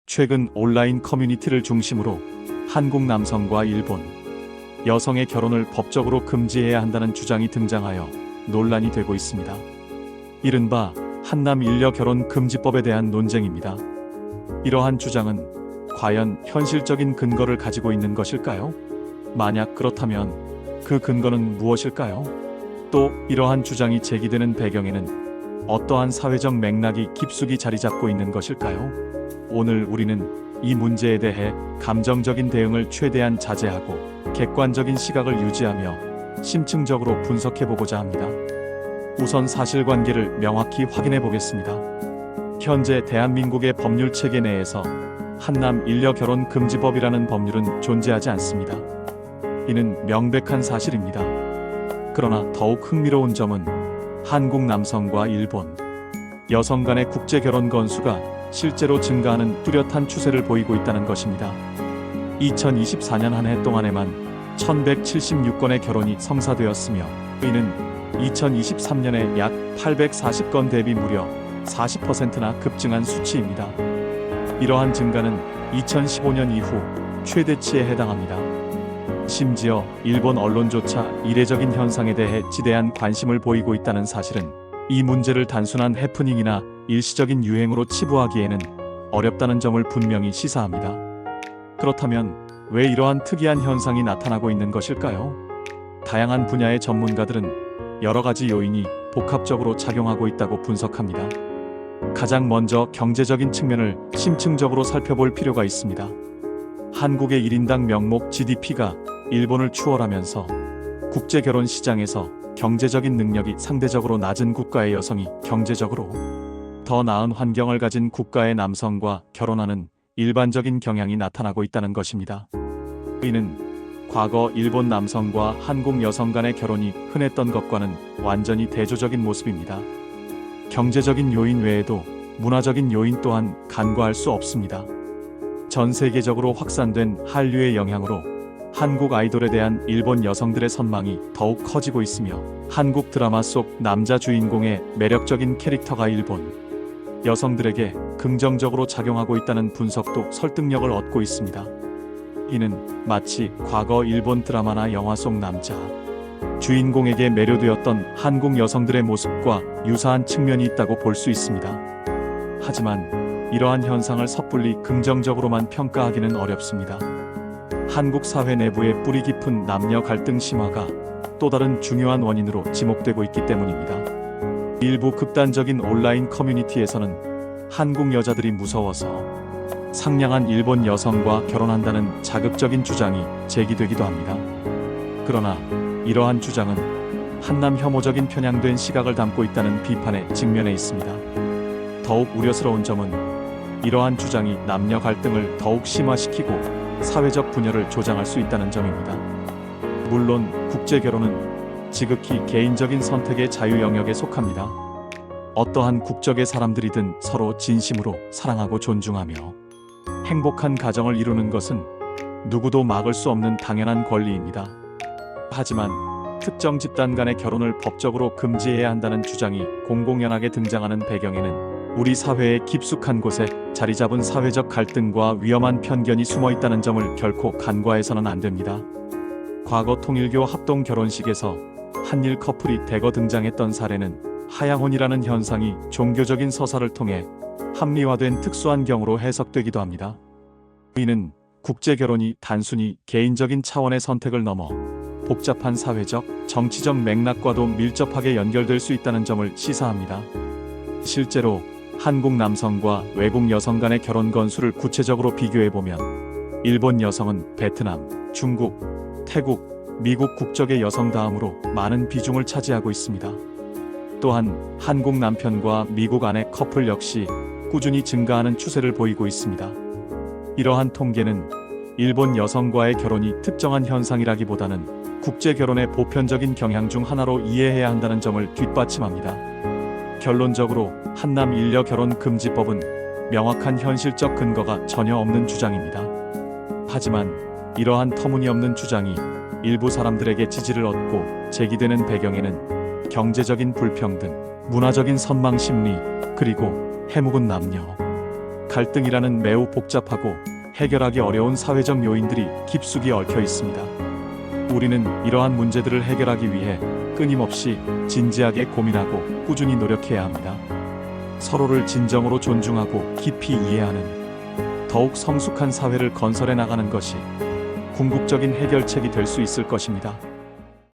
최근 온라인 커뮤니티를 중심으로 한국 남성과 일본 여성의 결혼을 법적으로 금지해야 한다는 주장이 등장하여 논란이 되고 있습니다. 이른바 한남 일녀 결혼 금지법에 대한 논쟁입니다. 이러한 주장은 과연 현실적인 근거를 가지고 있는 것일까요? 만약 그렇다면 그 근거는 무엇일까요? 또 이러한 주장이 제기되는 배경에는 어떠한 사회적 맥락이 깊숙이 자리 잡고 있는 것일까요? 오늘 우리는 이 문제에 대해 감정적인 대응을 최대한 자제하고 객관적인 시각을 유지하며 심층적으로 분석해보고자 합니다. 우선 사실관계를 명확히 확인해 보겠습니다. 현재 대한민국의 법률 체계 내에서 한남 일녀 결혼 금지법이라는 법률은 존재하지 않습니다. 이는 명백한 사실입니다. 그러나 더욱 흥미로운 점은 한국 남성과 일본 여성 간의 국제 결혼 건수가 실제로 증가하는 뚜렷한 추세를 보이고 있다는 것입니다. 2024년 한 해 동안에만 1176건의 결혼이 성사되었으며 이는 2023년에 약 840건 대비 무려 40%나 급증한 수치입니다. 이러한 증가는 2015년 이후 최대치에 해당합니다. 심지어 일본 언론조차 이례적인 현상에 대해 지대한 관심을 보이고 있다는 사실은 이 문제를 단순한 해프닝이나 일시적인 유행으로 치부하기에는 어렵다는 점을 분명히 시사합니다. 그렇다면 왜 이러한 특이한 현상이 나타나고 있는 것일까요? 다양한 분야의 전문가들은 여러 가지 요인이 복합적으로 작용하고 있다고 분석합니다. 가장 먼저 경제적인 측면을 심층적으로 살펴볼 필요가 있습니다. 한국의 1인당 명목 GDP가 일본을 추월하면서 국제 결혼 시장에서 경제적인 능력이 상대적으로 낮은 국가의 여성이 경제적으로 더 나은 환경을 가진 국가의 남성과 결혼하는 일반적인 경향이 나타나고 있다는 것입니다. 이는 과거 일본 남성과 한국 여성 간의 결혼이 흔했던 것과는 완전히 대조적인 모습입니다. 경제적인 요인 외에도 문화적인 요인 또한 간과할 수 없습니다. 전 세계적으로 확산된 한류의 영향으로 한국 아이돌에 대한 일본 여성들의 선망이 더욱 커지고 있으며 한국 드라마 속 남자 주인공의 매력적인 캐릭터가 일본 여성들에게 긍정적으로 작용하고 있다는 분석도 설득력을 얻고 있습니다. 이는 마치 과거 일본 드라마나 영화 속 남자 주인공에게 매료되었던 한국 여성들의 모습과 유사한 측면이 있다고 볼 수 있습니다. 하지만 이러한 현상을 섣불리 긍정적으로만 평가하기는 어렵습니다. 한국 사회 내부의 뿌리 깊은 남녀 갈등 심화가 또 다른 중요한 원인으로 지목되고 있기 때문입니다. 일부 극단적인 온라인 커뮤니티에서는 한국 여자들이 무서워서 상냥한 일본 여성과 결혼한다는 자극적인 주장이 제기되기도 합니다. 그러나 이러한 주장은 한남 혐오적인 편향된 시각을 담고 있다는 비판에 직면해 있습니다. 더욱 우려스러운 점은 이러한 주장이 남녀 갈등을 더욱 심화시키고 사회적 분열을 조장할 수 있다는 점입니다. 물론 국제 결혼은 지극히 개인적인 선택의 자유 영역에 속합니다. 어떠한 국적의 사람들이든 서로 진심으로 사랑하고 존중하며 행복한 가정을 이루는 것은 누구도 막을 수 없는 당연한 권리입니다. 하지만 특정 집단 간의 결혼을 법적으로 금지해야 한다는 주장이 공공연하게 등장하는 배경에는 우리 사회의 깊숙한 곳에 자리 잡은 사회적 갈등과 위험한 편견이 숨어 있다는 점을 결코 간과해서는 안 됩니다. 과거 통일교 합동 결혼식에서 한일 커플이 대거 등장했던 사례는 하양혼이라는 현상이 종교적인 서사를 통해 합리화된 특수한 경우로 해석되기도 합니다. 이는 국제 결혼이 단순히 개인적인 차원의 선택을 넘어 복잡한 사회적, 정치적 맥락과도 밀접하게 연결될 수 있다는 점을 시사합니다. 실제로 한국 남성과 외국 여성 간의 결혼 건수를 구체적으로 비교해보면 일본 여성은 베트남, 중국, 태국, 미국 국적의 여성 다음으로 많은 비중을 차지하고 있습니다. 또한 한국 남편과 미국 아내 커플 역시 꾸준히 증가하는 추세를 보이고 있습니다. 이러한 통계는 일본 여성과의 결혼이 특정한 현상이라기보다는 국제 결혼의 보편적인 경향 중 하나로 이해해야 한다는 점을 뒷받침합니다. 결론적으로 한남 일녀 결혼 금지법은 명확한 현실적 근거가 전혀 없는 주장입니다. 하지만 이러한 터무니없는 주장이 일부 사람들에게 지지를 얻고 제기되는 배경에는 경제적인 불평등, 문화적인 선망 심리, 그리고 해묵은 남녀 갈등이라는 매우 복잡하고 해결하기 어려운 사회적 요인들이 깊숙이 얽혀 있습니다. 우리는 이러한 문제들을 해결하기 위해 끊임없이 진지하게 고민하고 꾸준히 노력해야 합니다. 서로를 진정으로 존중하고 깊이 이해하는 더욱 성숙한 사회를 건설해 나가는 것이 궁극적인 해결책이 될 수 있을 것입니다.